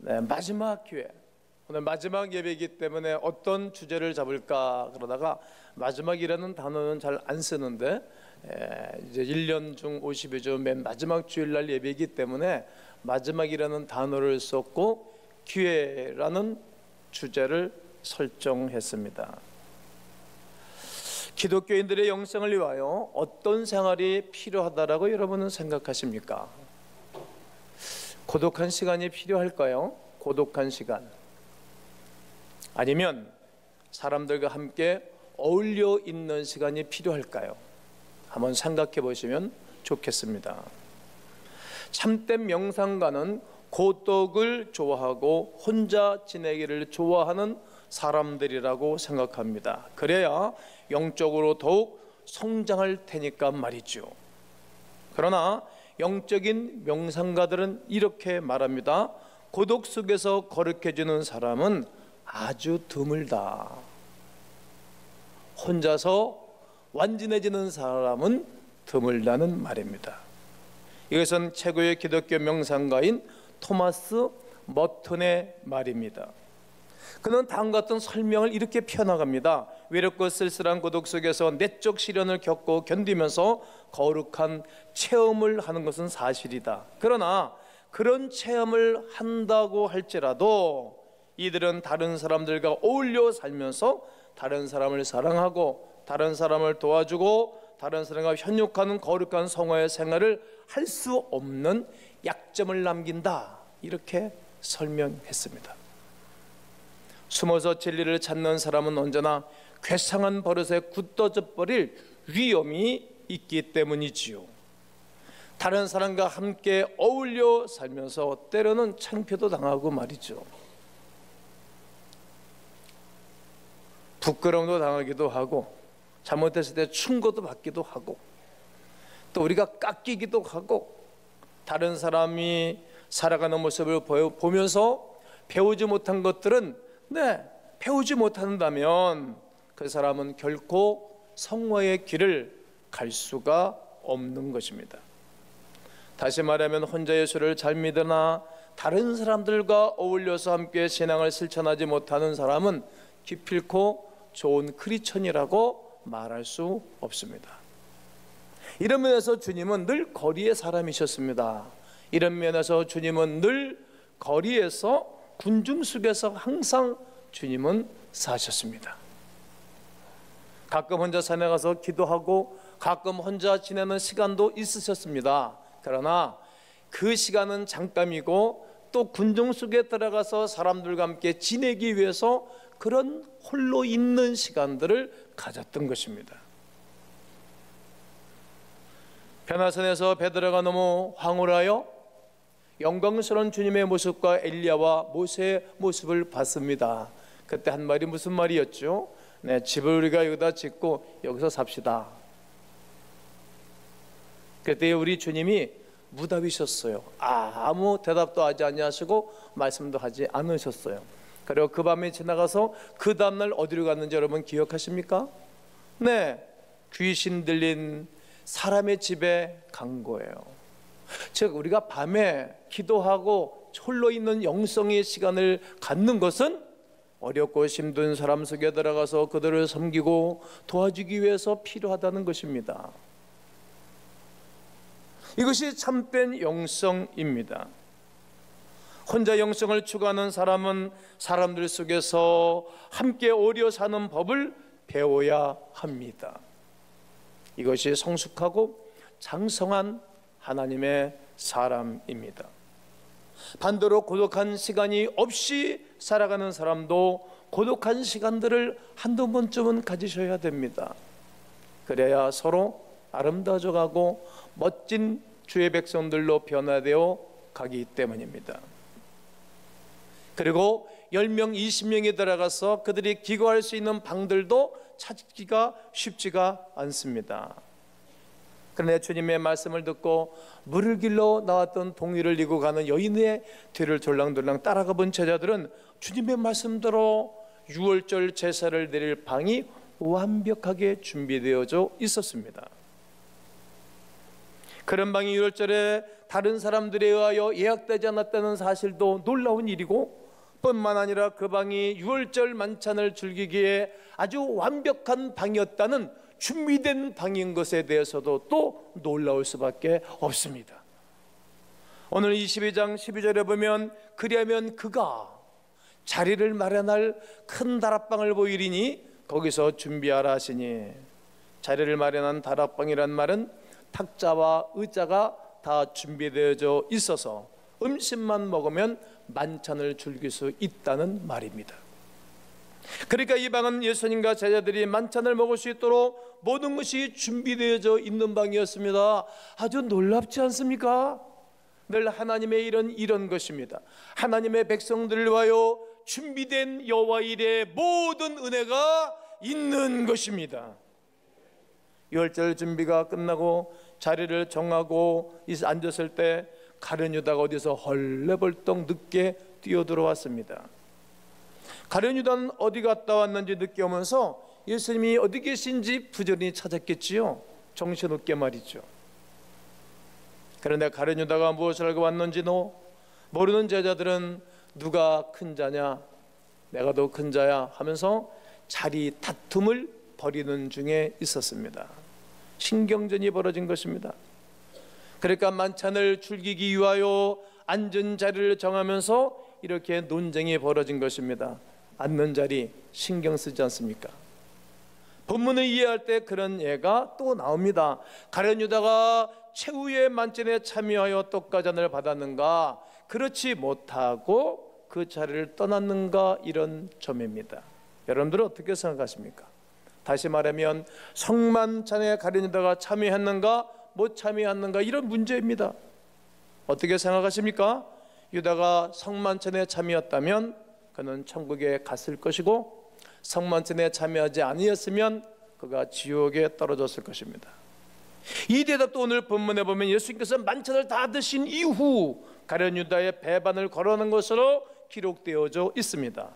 네, 마지막 기회. 오늘 마지막 예배이기 때문에 어떤 주제를 잡을까 그러다가 마지막이라는 단어는 잘 안 쓰는데 이제 1년 중 50여 주 맨 마지막 주일날 예배이기 때문에 마지막이라는 단어를 썼고 기회라는 주제를 설정했습니다. 기독교인들의 영성을 위하여 어떤 생활이 필요하다라고 여러분은 생각하십니까? 고독한 시간이 필요할까요? 고독한 시간. 아니면 사람들과 함께 어울려 있는 시간이 필요할까요? 한번 생각해 보시면 좋겠습니다. 참된 명상가는 고독을 좋아하고 혼자 지내기를 좋아하는 사람들이라고 생각합니다. 그래야 영적으로 더욱 성장할 테니까 말이죠. 그러나 영적인 명상가들은 이렇게 말합니다. 고독 속에서 거룩해지는 사람은 아주 드물다. 혼자서 완전해지는 사람은 드물다는 말입니다. 이것은 최고의 기독교 명상가인 토마스 머튼의 말입니다. 그는 다음과 같은 설명을 이렇게 펴나갑니다. 외롭고 쓸쓸한 고독 속에서 내적 시련을 겪고 견디면서 거룩한 체험을 하는 것은 사실이다. 그러나 그런 체험을 한다고 할지라도 이들은 다른 사람들과 어울려 살면서 다른 사람을 사랑하고 다른 사람을 도와주고 다른 사람과 협력하는 거룩한 성화의 생활을 할 수 없는 약점을 남긴다. 이렇게 설명했습니다. 숨어서 진리를 찾는 사람은 언제나 괴상한 버릇에 굳어져 버릴 위험이 있기 때문이지요. 다른 사람과 함께 어울려 살면서 때로는 창피도 당하고 말이죠. 부끄러움도 당하기도 하고 잘못했을 때 충고도 받기도 하고 또 우리가 깎이기도 하고 다른 사람이 살아가는 모습을 보면서 배우지 못한 것들은 배우지 못한다면 그 사람은 결코 성화의 길을 갈 수가 없는 것입니다. 다시 말하면 혼자 예수를 잘 믿으나 다른 사람들과 어울려서 함께 신앙을 실천하지 못하는 사람은 기필코 좋은 크리스천이라고 말할 수 없습니다. 이런 면에서 주님은 늘 거리의 사람이셨습니다. 이런 면에서 주님은 늘 거리에서 군중 속에서 항상 주님은 사셨습니다. 가끔 혼자 산에 가서 기도하고 가끔 혼자 지내는 시간도 있으셨습니다. 그러나 그 시간은 잠깐이고 또 군중 속에 들어가서 사람들과 함께 지내기 위해서 그런 홀로 있는 시간들을 가졌던 것입니다. 변화산에서 베드로가 너무 황홀하여 영광스러운 주님의 모습과 엘리야와 모세의 모습을 봤습니다. 그때 한 말이 무슨 말이었죠? 집을 우리가 여기다 짓고 여기서 삽시다. 그때 우리 주님이 무답이셨어요. 아무 대답도 하지 아니하시고 말씀도 하지 않으셨어요. 그리고 그 밤에 지나가서 그 다음날 어디로 갔는지 여러분 기억하십니까? 귀신 들린 사람의 집에 간 거예요. 즉 우리가 밤에 기도하고 홀로 있는 영성의 시간을 갖는 것은 어렵고 힘든 사람 속에 들어가서 그들을 섬기고 도와주기 위해서 필요하다는 것입니다. 이것이 참된 영성입니다. 혼자 영성을 추구하는 사람은 사람들 속에서 함께 어울려 사는 법을 배워야 합니다. 이것이 성숙하고 장성한 하나님의 사람입니다. 반대로 고독한 시간이 없이 살아가는 사람도 고독한 시간들을 한두 번쯤은 가지셔야 됩니다. 그래야 서로 아름다워져 가고 멋진 주의 백성들로 변화되어 가기 때문입니다. 그리고 10명, 20명이 들어가서 그들이 기거할 수 있는 방들도 찾기가 쉽지가 않습니다. 그런데 주님의 말씀을 듣고 물을 길러 나왔던 동이를 이고 가는 여인의 뒤를 졸랑졸랑 따라가 본 제자들은 주님의 말씀대로 6월절 제사를 드릴 방이 완벽하게 준비되어져 있었습니다. 그런 방이 6월절에 다른 사람들에 의하여 예약되지 않았다는 사실도 놀라운 일이고, 뿐만 아니라 그 방이 6월절 만찬을 즐기기에 아주 완벽한 방이었다는 준비된 방인 것에 대해서도 또 놀라울 수밖에 없습니다. 오늘 22장 12절에 보면 그리하면 그가 자리를 마련할 큰 다락방을 보이리니 거기서 준비하라 하시니, 자리를 마련한 다락방이란 말은 탁자와 의자가 다 준비되어져 있어서 음식만 먹으면 만찬을 즐길 수 있다는 말입니다. 그러니까 이 방은 예수님과 제자들이 만찬을 먹을 수 있도록 모든 것이 준비되어져 있는 방이었습니다. 아주 놀랍지 않습니까? 늘 하나님의 일은 이런 것입니다. 하나님의 백성들을 위하여 준비된 여호와 일의 모든 은혜가 있는 것입니다. 6월절 준비가 끝나고 자리를 정하고 앉았을 때 가룟 유다가 어디서 헐레벌떡 늦게 뛰어들어왔습니다. 가룟 유다는 어디 갔다 왔는지 늦게 오면서 예수님이 어디 계신지 부지런히 찾았겠지요. 정신없게 말이죠. 그런데 가룟 유다가 무엇을 알고 왔는지도 모르는 제자들은 누가 큰 자냐, 내가 더 큰 자야 하면서 자리 다툼을 벌이는 중에 있었습니다. 신경전이 벌어진 것입니다. 그러니까 만찬을 즐기기 위하여 앉은 자리를 정하면서 이렇게 논쟁이 벌어진 것입니다. 앉는 자리 신경 쓰지 않습니까? 본문을 이해할 때 그런 예가 또 나옵니다. 가룟 유다가 최후의 만찬에 참여하여 떡가잔을 받았는가, 그렇지 못하고 그 자리를 떠났는가, 이런 점입니다. 여러분들은 어떻게 생각하십니까? 다시 말하면 성만찬에 가룟 유다가 참여했는가 못 참여했는가, 이런 문제입니다. 어떻게 생각하십니까? 유다가 성만찬에 참여했다면 그는 천국에 갔을 것이고, 성만찬에 참여하지 아니었으면 그가 지옥에 떨어졌을 것입니다. 이 대답도 오늘 본문에 보면 예수님께서 만찬을 다 드신 이후 가룟 유다의 배반을 거론한 것으로 기록되어져 있습니다.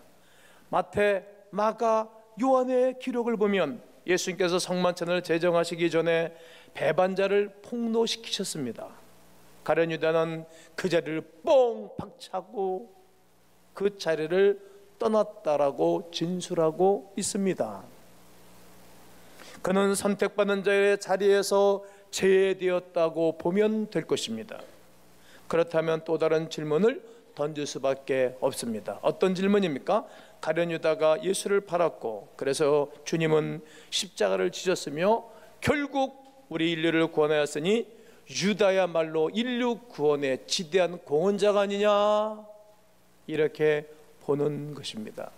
마태, 마가, 요한의 기록을 보면 예수님께서 성만찬을 제정하시기 전에 배반자를 폭로시키셨습니다. 가룟 유다는 그 자리를 뻥 박차고 그 자리를 떠났다라고 진술하고 있습니다. 그는 선택받은 자의 자리에서 제외되었다고 보면 될 것입니다. 그렇다면 또 다른 질문을 던질 수밖에 없습니다. 어떤 질문입니까? 가룟 유다가 예수를 팔았고, 그래서 주님은 십자가를 지셨으며 결국 우리 인류를 구원하였으니 유다야말로 인류 구원의 지대한 공헌자가 아니냐, 이렇게 보는 것입니다.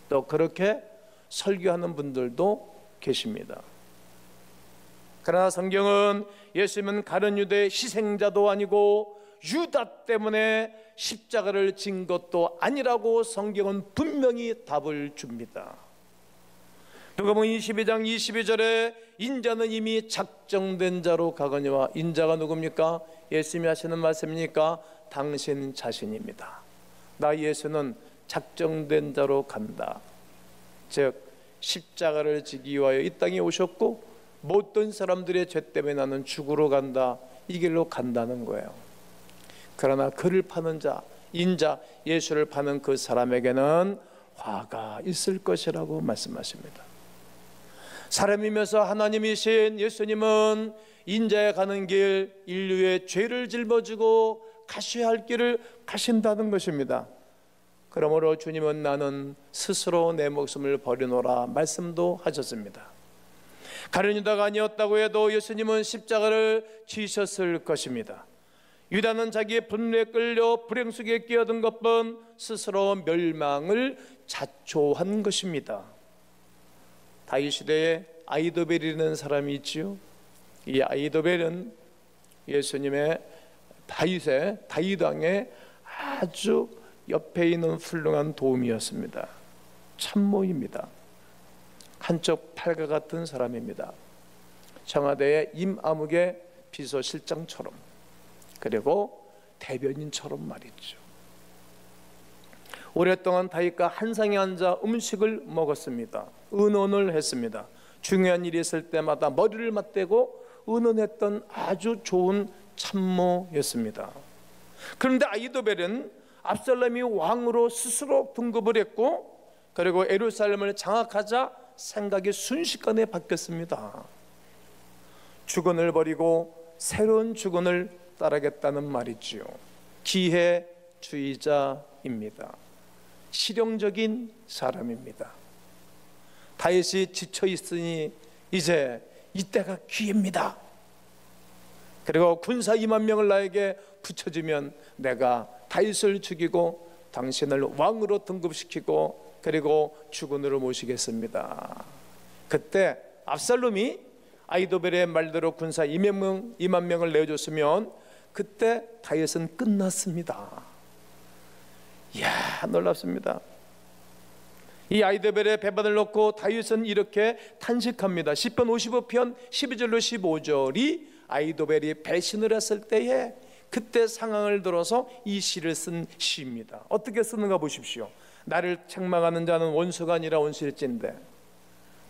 또 그렇게 설교하는 분들도 계십니다. 그러나 성경은 예수님은 가룟 유다의 희생자도 아니고 유다 때문에 십자가를 진 것도 아니라고 성경은 분명히 답을 줍니다. 누가복음 22장 22절에 인자는 이미 작정된 자로 가거니와, 인자가 누굽니까? 예수님이 하시는 말씀이니까 당신 자신입니다. 나 예수는 작정된 자로 간다. 즉 십자가를 지기 위하여 이 땅에 오셨고 못된 사람들의 죄 때문에 나는 죽으러 간다, 이 길로 간다는 거예요. 그러나 그를 파는 자, 인자 예수를 파는 그 사람에게는 화가 있을 것이라고 말씀하십니다. 사람이면서 하나님이신 예수님은 인자에 가는 길, 인류의 죄를 짊어지고 가셔야 할 길을 가신다는 것입니다. 그러므로 주님은 나는 스스로 내 목숨을 버리노라 말씀도 하셨습니다. 가룟 유다가 아니었다고 해도 예수님은 십자가를 지셨을 것입니다. 유다는 자기의 분노에 끌려 불행 속에 끼어든 것뿐 스스로 멸망을 자초한 것입니다. 다윗 시대에 아히도벨이라는 사람이 있지요. 이 아히도벨은 예수님의 다윗 왕의 아주 옆에 있는 훌륭한 도움이었습니다. 참모입니다. 한쪽 팔과 같은 사람입니다. 청와대의 임아무개 비서실장처럼, 그리고 대변인처럼 말이죠. 오랫동안 다윗과 한 상에 앉아 음식을 먹었습니다. 의논을 했습니다. 중요한 일이 있을 때마다 머리를 맞대고 은은했던 아주 좋은 참모였습니다. 그런데 아히도벨은 압살롬이 왕으로 스스로 등극을 했고, 그리고 예루살렘을 장악하자 생각이 순식간에 바뀌었습니다. 주권을 버리고 새로운 주권을 따르겠다는 말이지요. 기회주의자입니다. 실용적인 사람입니다. 다윗이 지쳐 있으니 이제 이때가 기회입니다. 그리고 군사 2만 명을 나에게 붙여주면 내가 다윗을 죽이고 당신을 왕으로 등급시키고 그리고 주군으로 모시겠습니다. 그때 압살롬이 아히도벨의 말대로 군사 2만 명을 내어줬으면 그때 다윗은 끝났습니다. 이야, 놀랍습니다. 이 아히도벨의 배반을 놓고 다윗은 이렇게 탄식합니다. 시편 55편 12절로 15절이 아히도벨이 배신을 했을 때에 그때 상황을 들어서 이 시를 쓴 시입니다. 어떻게 쓰는가 보십시오. 나를 책망하는 자는 원수가 아니라 원수일진데,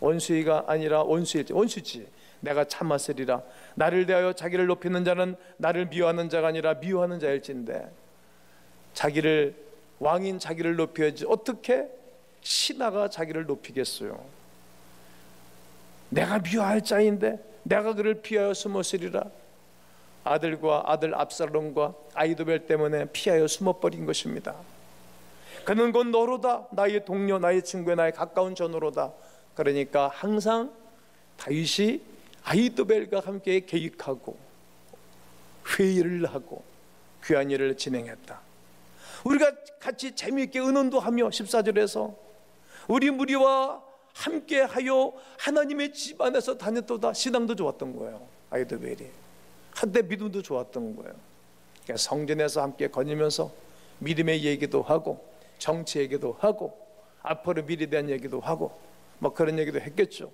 원수가 아니라 원수지 내가 참았으리라. 나를 대하여 자기를 높이는 자는 나를 미워하는 자가 아니라 미워하는 자일진데, 자기를 왕인 자기를 높여야지 어떻게 신하가 자기를 높이겠어요? 내가 미워할 자인데 내가 그를 피하여 숨었으리라. 아들과 아들 압살롬과 아히도벨 때문에 피하여 숨어버린 것입니다. 그는 곧 너로다. 나의 동료, 나의 친구의 나의 가까운 전우로다. 그러니까 항상 다윗이 아히도벨과 함께 계획하고 회의를 하고 귀한 일을 진행했다. 우리가 같이 재미있게 의논도 하며 14절에서 우리 무리와 함께하여 하나님의 집 안에서 다녔도다. 신앙도 좋았던 거예요. 아히도벨이 한때 믿음도 좋았던 거예요. 그러니까 성전에서 함께 거니면서 믿음의 얘기도 하고 정치 얘기도 하고 앞으로 미래에 대한 얘기도 하고 뭐 그런 얘기도 했겠죠.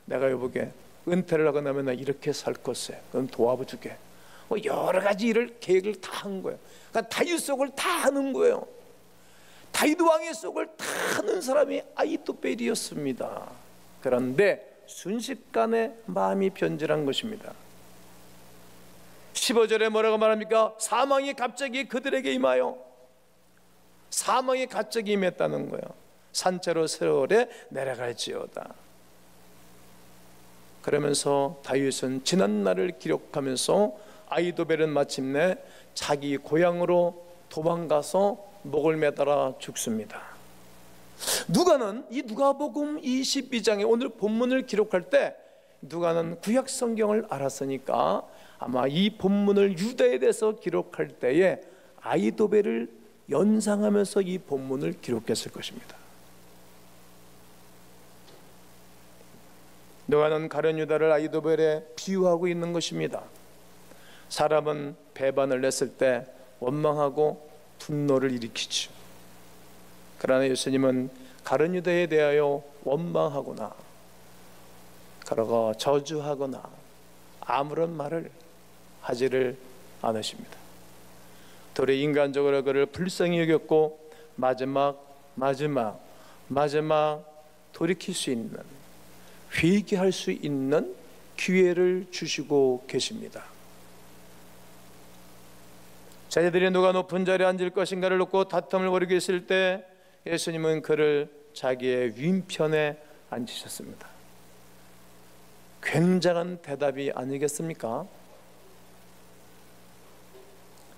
내가 여보게 은퇴를 하고 나면 나 이렇게 살 것에 그럼 도와줄게. 뭐 여러 가지 일을 계획을 다 한 거예요. 그러니까 다윗 속을 다 하는 거예요. 다윗 왕의 속을 다 하는 사람이 아히도벨이었습니다. 그런데 순식간에 마음이 변질한 것입니다. 15절에 뭐라고 말합니까? 사망이 갑자기 그들에게 임하여, 사망이 갑자기 임했다는 거예요. 산채로 세월에 내려갈지어다. 그러면서 다윗은 지난 날을 기록하면서 아히도벨은 마침내 자기 고향으로 도망가서 목을 매달아 죽습니다. 누가는 이 누가복음 22장에 오늘 본문을 기록할 때 누가는 구약 성경을 알았으니까 아마 이 본문을 유다에 대해서 기록할 때에 아히도벨을 연상하면서 이 본문을 기록했을 것입니다. 누가는 가룟 유다를 아히도벨에 비유하고 있는 것입니다. 사람은 배반을 했을 때 원망하고 분노를 일으키죠. 그러나 예수님은 가룟 유다에 대하여 원망하거나 그러고 저주하거나 아무런 말을 하지를 않으십니다. 도리 인간적으로 그를 불쌍히 여겼고 마지막 돌이킬 수 있는, 회개할 수 있는 기회를 주시고 계십니다. 자녀들이 누가 높은 자리에 앉을 것인가를 놓고 다툼을 벌이고 있을 때 예수님은 그를 자기의 윈편에 앉히셨습니다. 굉장한 대답이 아니겠습니까?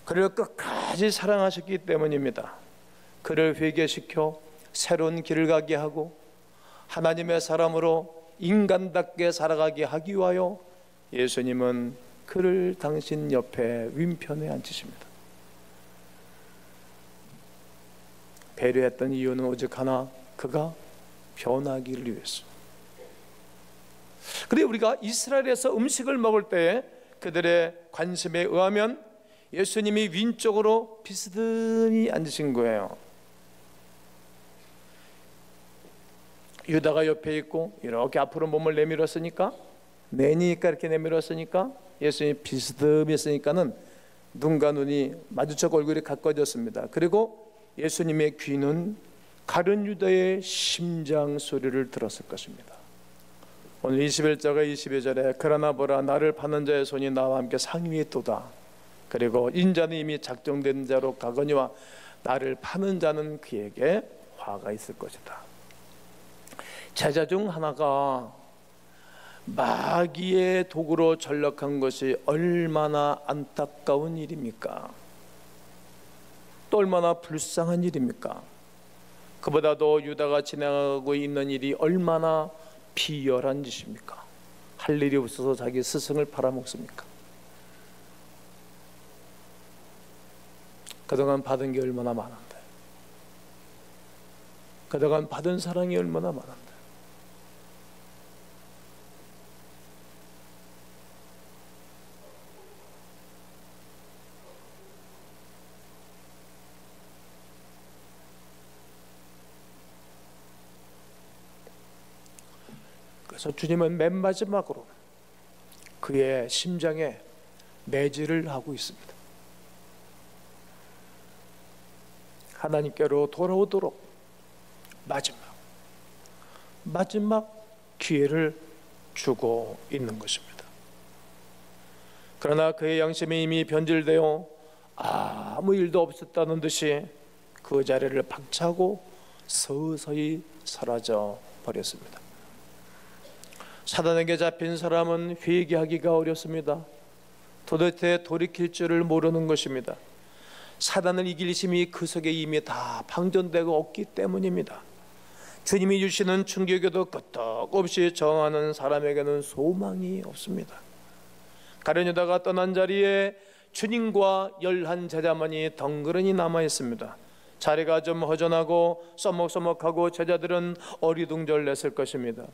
그를 끝까지 사랑하셨기 때문입니다. 그를 회개시켜 새로운 길을 가게 하고 하나님의 사람으로 인간답게 살아가게 하기 위하여 예수님은 그를 당신 옆에 윈편에 앉히십니다. 배려했던 이유는 오직 하나, 그가 변하기를 위해서. 그런데 우리가 이스라엘에서 음식을 먹을 때 그들의 관심에 의하면 예수님이 윈쪽으로 비스듬히 앉으신 거예요. 유다가 옆에 있고 이렇게 앞으로 몸을 내밀었으니까, 내니까 이렇게 내밀었으니까 예수님이 비스듬히 했으니까는 눈과 눈이 마주쳐고 얼굴이 가까워졌습니다. 그리고 예수님의 귀는 가룟 유다의 심장 소리를 들었을 것입니다. 오늘 21절과 22절에 그러나 보라 나를 파는 자의 손이 나와 함께 상위에 있도다. 그리고 인자는 이미 작정된 자로 가거니와 나를 파는 자는 그에게 화가 있을 것이다. 제자 중 하나가 마귀의 도구로 전락한 것이 얼마나 안타까운 일입니까? 또 얼마나 불쌍한 일입니까? 그보다도 유다가 진행하고 있는 일이 얼마나 비열한 짓입니까? 할 일이 없어서 자기 스승을 팔아먹습니까? 그동안 받은 게 얼마나 많은데, 그동안 받은 사랑이 얼마나 많은데, 그래서 주님은 맨 마지막으로 그의 심장에 매질을 하고 있습니다. 하나님께로 돌아오도록 마지막 기회를 주고 있는 것입니다. 그러나 그의 양심이 이미 변질되어 아무 일도 없었다는 듯이 그 자리를 박차고 서서히 사라져 버렸습니다. 사단에게 잡힌 사람은 회개하기가 어렵습니다. 도대체 돌이킬 줄을 모르는 것입니다. 사단을 이길 힘이 그 속에 이미 다 방전되고 없기 때문입니다. 주님이 주시는 충격에도 끄떡없이 저항하는 사람에게는 소망이 없습니다. 가룟 유다가 떠난 자리에 주님과 11 제자만이 덩그러니 남아 있습니다. 자리가 좀 허전하고 써먹써먹하고 제자들은 어리둥절했을 것입니다.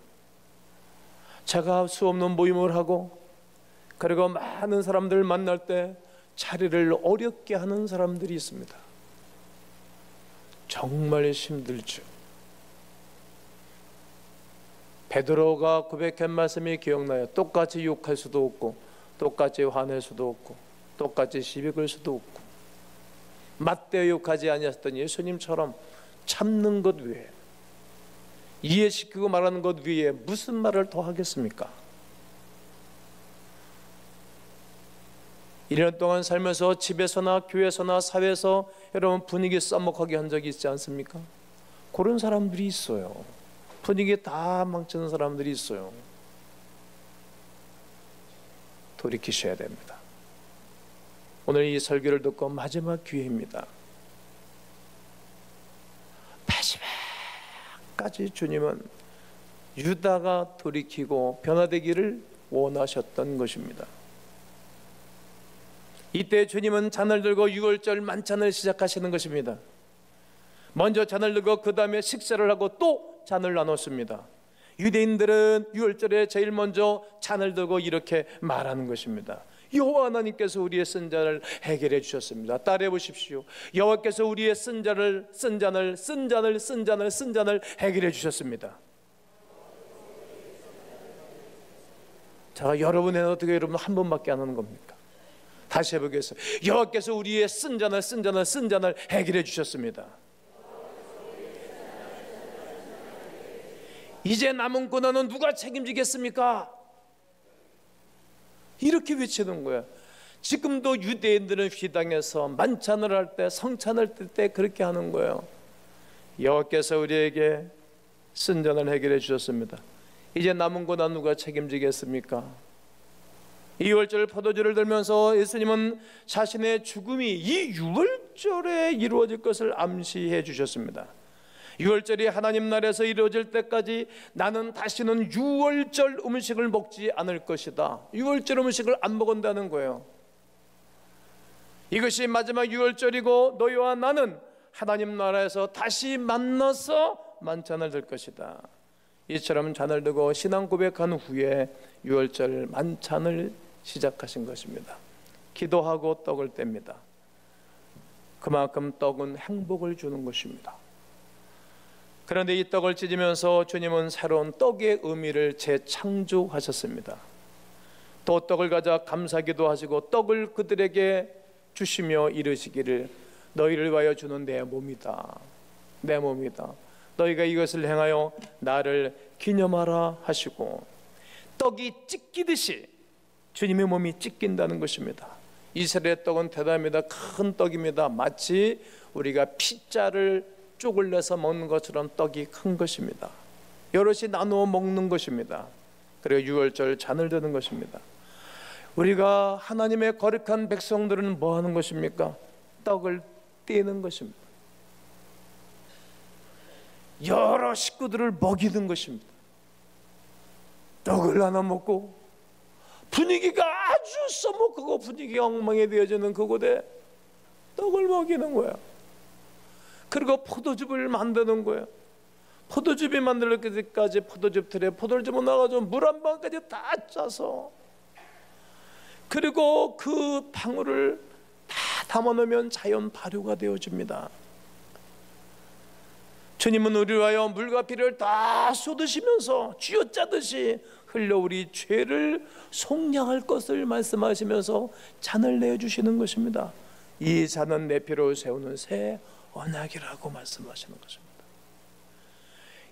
제가 수없는 모임을 하고 그리고 많은 사람들 만날 때 자리를 어렵게 하는 사람들이 있습니다. 정말 힘들죠. 베드로가 고백한 말씀이 기억나요. 똑같이 욕할 수도 없고 똑같이 화낼 수도 없고 똑같이 시비 걸 수도 없고 맞대어 욕하지 아니하셨던 예수님처럼 참는 것 외에, 이해시키고 말하는 것 위에 무슨 말을 더 하겠습니까? 1년 동안 살면서 집에서나 교회에서나 사회에서 여러분 분위기 써먹하게 한 적이 있지 않습니까? 그런 사람들이 있어요. 분위기 다 망치는 사람들이 있어요. 돌이키셔야 됩니다. 오늘 이 설교를 듣고 마지막 기회입니다. 마지막까지 주님은 유다가 돌이키고 변화되기를 원하셨던 것입니다. 이때 주님은 잔을 들고 유월절 만찬을 시작하시는 것입니다. 먼저 잔을 들고 그 다음에 식사를 하고 또 잔을 나눴습니다. 유대인들은 유월절에 제일 먼저 잔을 들고 이렇게 말하는 것입니다. 여호와 하나님께서 우리의 쓴 잔을 해결해 주셨습니다. 따라해 보십시오. 여호와께서 우리의 쓴 잔을 해결해 주셨습니다. 자, 여러분은 어떻게 여러분 한 번밖에 안 하는 겁니까? 다시 해보겠습니다. 여호와께서 우리의 쓴 잔을 해결해 주셨습니다. 이제 남은 고난은 누가 책임지겠습니까? 이렇게 외치는 거야. 지금도 유대인들은 휘당해서 만찬을 할 때, 성찬을 뜰 때 그렇게 하는 거예요. 여호와께서 우리에게 쓴 잔을 해결해 주셨습니다. 이제 남은 고난 누가 책임지겠습니까? 이월절 포도주를 들면서 예수님은 자신의 죽음이 이 유월절에 이루어질 것을 암시해 주셨습니다. 유월절이 하나님 나라에서 이루어질 때까지 나는 다시는 유월절 음식을 먹지 않을 것이다. 유월절 음식을 안 먹는다는 거예요. 이것이 마지막 유월절이고 너희와 나는 하나님 나라에서 다시 만나서 만찬을 들 것이다. 이처럼 잔을 들고 신앙 고백한 후에 유월절 만찬을 시작하신 것입니다. 기도하고 떡을 뗍니다. 그만큼 떡은 행복을 주는 것입니다. 그런데 이 떡을 찢으면서 주님은 새로운 떡의 의미를 재창조하셨습니다. 또 떡을 가져 감사기도 하시고 떡을 그들에게 주시며 이르시기를 너희를 위하여 주는 내 몸이다. 내 몸이다. 너희가 이것을 행하여 나를 기념하라 하시고 떡이 찢기듯이 주님의 몸이 찢긴다는 것입니다. 이스라엘의 떡은 대단합니다. 큰 떡입니다. 마치 우리가 피자를 쪽을 내서 먹는 것처럼 떡이 큰 것입니다. 여럿이 나누어 먹는 것입니다. 그리고 유월절 잔을 드는 것입니다. 우리가 하나님의 거룩한 백성들은 뭐 하는 것입니까? 떡을 떼는 것입니다. 여러 식구들을 먹이는 것입니다. 떡을 나눠 먹고 분위기가 아주 써먹고 분위기가 엉망이 되어지는 그곳에 떡을 먹이는 거야. 그리고 포도즙을 만드는 거야. 포도즙이 만들 때까지 포도즙 틀에 포도를 집어넣어가지고 물 한 방울까지 다 짜서, 그리고 그 방울을 다 담아놓으면 자연 발효가 되어집니다. 주님은 우리를 위하여 물과 피를 다 쏟으시면서 쥐어짜듯이 흘려 우리 죄를 속량할 것을 말씀하시면서 잔을 내어주시는 것입니다. 이 잔은 내 피로 세우는 새 언약이라고 말씀하시는 것입니다.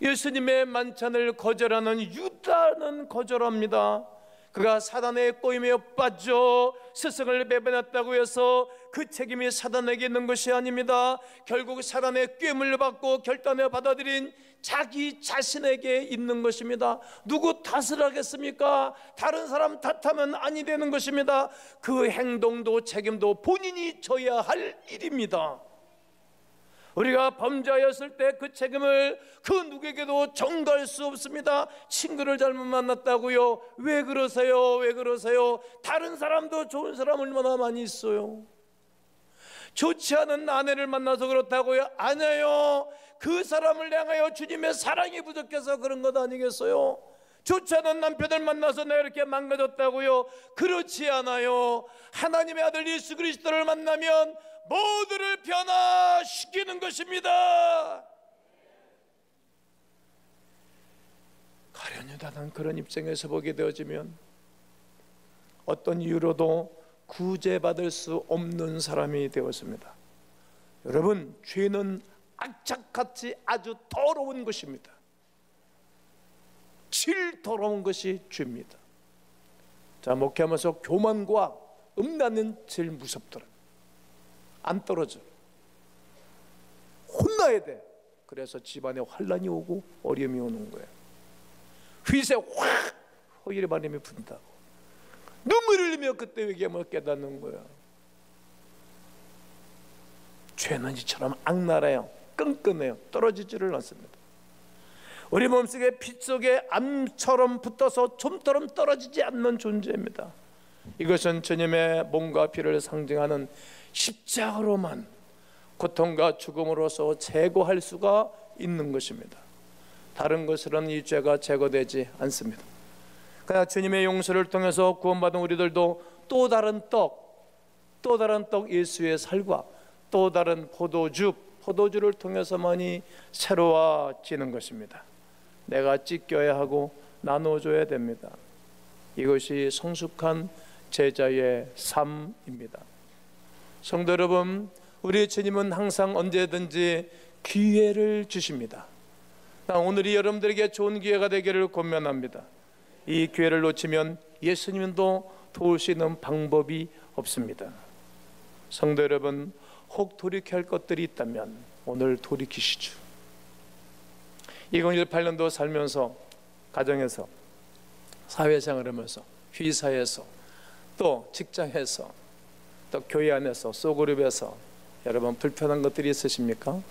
예수님의 만찬을 거절하는 유다는 거절합니다. 그가 사단의 꼬임에 빠져 스승을 배반했다고 해서 그 책임이 사단에게 있는 것이 아닙니다. 결국 사단의 꾀임을 받고 결단을 받아들인 자기 자신에게 있는 것입니다. 누구 탓을 하겠습니까? 다른 사람 탓하면 아니 되는 것입니다. 그 행동도 책임도 본인이 져야 할 일입니다. 우리가 범죄하였을 때 그 책임을 그 누구에게도 전가할 수 없습니다. 친구를 잘못 만났다고요? 왜 그러세요? 왜 그러세요? 다른 사람도 좋은 사람 얼마나 많이 있어요. 좋지 않은 아내를 만나서 그렇다고요? 아니에요. 그 사람을 향하여 주님의 사랑이 부족해서 그런 것 아니겠어요? 좋지 않은 남편을 만나서 내가 이렇게 망가졌다고요? 그렇지 않아요. 하나님의 아들 예수 그리스도를 만나면 모두를 변화시키는 것입니다. 가련유다는 그런 입장에서 보게 되어지면 어떤 이유로도 구제받을 수 없는 사람이 되었습니다. 여러분, 죄는 악착같이 아주 더러운 것입니다. 제일 더러운 것이 죄입니다. 자, 목회하면서 교만과 음란은 제일 무섭더라. 안 떨어져. 혼나야 돼. 그래서 집안에 환란이 오고 어려움이 오는 거예요. 휘세 확 허일의 바람이 분다고 눈물을 흘리며 그때 회개하며 깨닫는 거예요. 죄는 이처럼 악랄해요. 끈끈해요. 떨어지지를 않습니다. 우리 몸속에 피 속에 암처럼 붙어서 좀처럼 떨어지지 않는 존재입니다. 이것은 주님의 몸과 피를 상징하는 십자가로만 고통과 죽음으로서 제거할 수가 있는 것입니다. 다른 것으로는 이 죄가 제거되지 않습니다. 그러나 주님의 용서를 통해서 구원받은 우리들도 또 다른 떡 예수의 살과 또 다른 포도주를 통해서만이 새로워지는 것입니다. 내가 찢겨야 하고 나눠줘야 됩니다. 이것이 성숙한 제자의 삶입니다. 성도 여러분, 우리 주님은 항상 언제든지 기회를 주십니다. 오늘이 여러분들에게 좋은 기회가 되기를 권면합니다. 이 기회를 놓치면 예수님도 도울 수 있는 방법이 없습니다. 성도 여러분, 혹 돌이켜야 할 것들이 있다면 오늘 돌이키시죠. 2018년도 살면서, 가정에서, 사회생활을 하면서, 회사에서, 또 직장에서, 또 교회 안에서, 소그룹에서 여러분 불편한 것들이 있으십니까?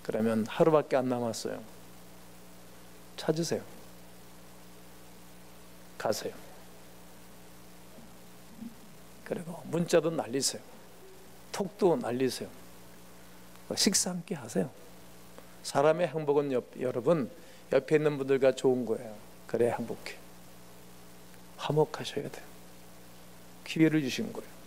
그러면 하루밖에 안 남았어요. 찾으세요. 가세요. 그리고 문자도 날리세요. 톡도 날리세요. 식사 함께 하세요. 사람의 행복은 여러분 옆에 있는 분들과 좋은 거예요. 그래야 행복해. 화목하셔야 돼요. 기회를 주신 거예요.